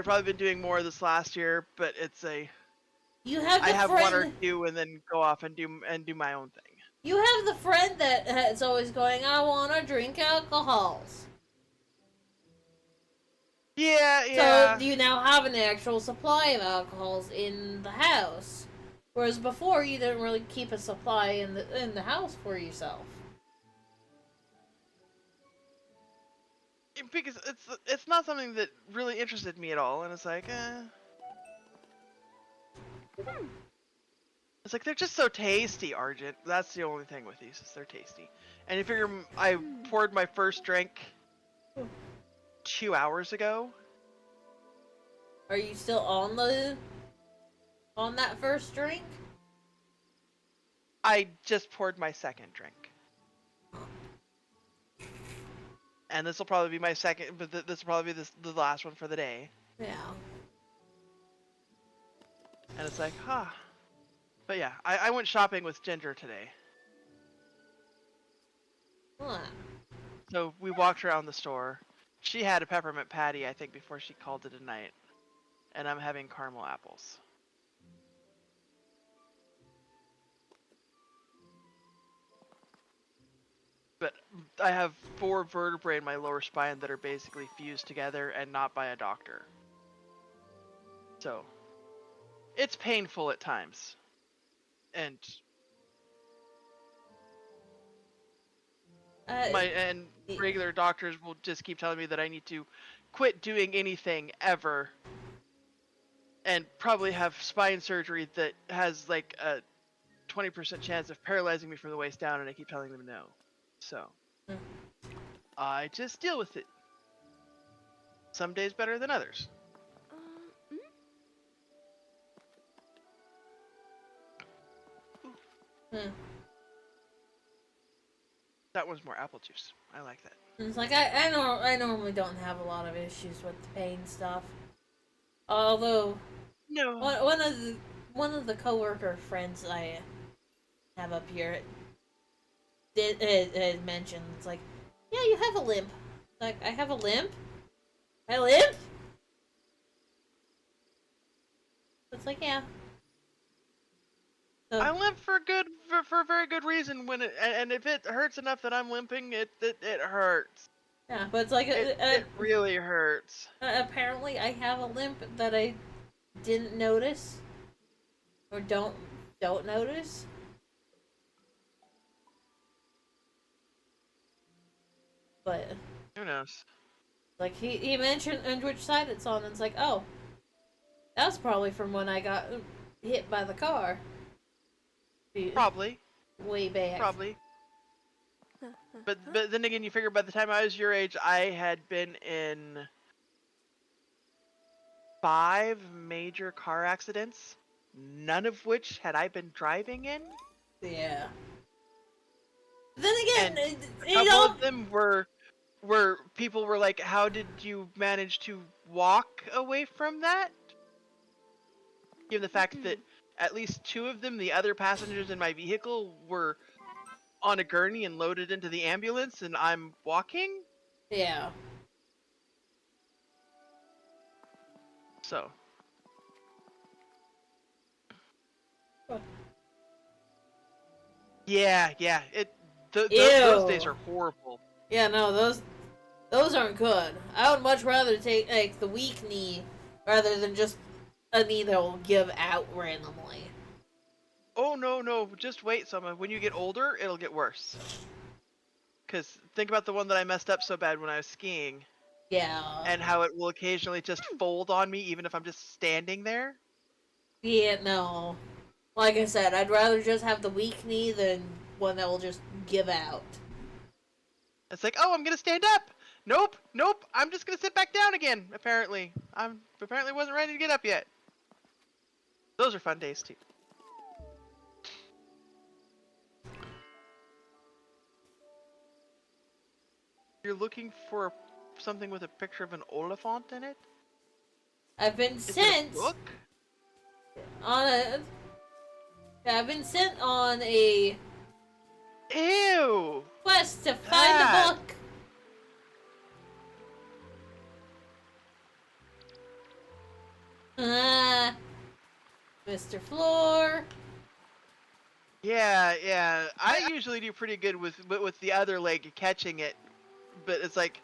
probably been doing more this last year, but it's You have I the have friend... 1 or 2 and then go off and do my own thing. You have the friend that is always going, I want to drink alcohols. Yeah. So you now have an actual supply of alcohols in the house. Whereas before you didn't really keep a supply in the house for yourself. Because it's not something that really interested me at all, and it's like, It's like, they're just so tasty, Argent. That's the only thing with these, is they're tasty. And you figure I poured my first drink 2 hours ago. Are you still on that first drink? I just poured my second drink. And this will probably be my second, but this will probably be the last one for the day. Yeah. And it's like, huh. But yeah, I went shopping with Ginger today. Huh. So we walked around the store. She had a peppermint patty, I think, before she called it a night. And I'm having caramel apples. But I have 4 vertebrae in my lower spine that are basically fused together and not by a doctor. So it's painful at times. And Y- regular doctors will just keep telling me that I need to quit doing anything ever and probably have spine surgery that has like a 20% chance of paralyzing me from the waist down, and I keep telling them no. So Mm. I just deal with it. Some days better than others. Mm? Hmm. That one's more apple juice. I like that. It's like I normally don't have a lot of issues with the pain stuff. Although No. one of the coworker friends I have up here had mentioned, it's like, yeah, you have a limp. It's like, I have a limp. I limp. It's like, yeah. So, I limp for a very good reason when and if it hurts enough that I'm limping, it hurts. yeah, but it's like It really hurts. apparently I have a limp that I didn't notice or don't notice. But Who knows? like he mentioned on which side it's on, and it's like, oh, that's probably from when I got hit by the car. Probably. Way back. Probably. But then again, you figure by the time I was your age, I had been in 5 major car accidents, none of which had I been driving in. Yeah. Then again, And a you couple know, of them were where people were like, "How did you manage to walk away from that?" Given the fact that at least 2 of them, the other passengers in my vehicle, were on a gurney and loaded into the ambulance, and I'm walking. yeah. So. Yeah. Those days Ew. are horrible. Yeah, no, those aren't good. I would much rather take like the weak knee rather than just a knee that will give out randomly. Oh no! Just wait, Soma. When you get older, it'll get worse. Cause think about the one that I messed up so bad when I was skiing, Yeah. and how it will occasionally just fold on me, even if I'm just standing there. Yeah, no. Like I said, I'd rather just have the weak knee than one that will just give out. It's like, oh, I'm gonna stand up. Nope. I'm just gonna sit back down again. Apparently, apparently wasn't ready to get up yet. Those are fun days too. You're looking for something with a picture of an oliphant in it? I've been Is it sent a book? on a. I've been sent on a Ew! quest to find That. a book. Mr. Floor. Yeah. I usually do pretty good with the other leg catching it, but it's like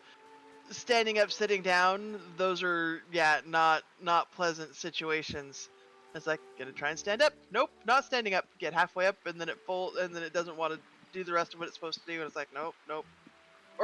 standing up, sitting down. Those are not pleasant situations. It's like gonna try and stand up. Nope, not standing up. Get halfway up and then it doesn't want to do the rest of what it's supposed to do, and it's like nope.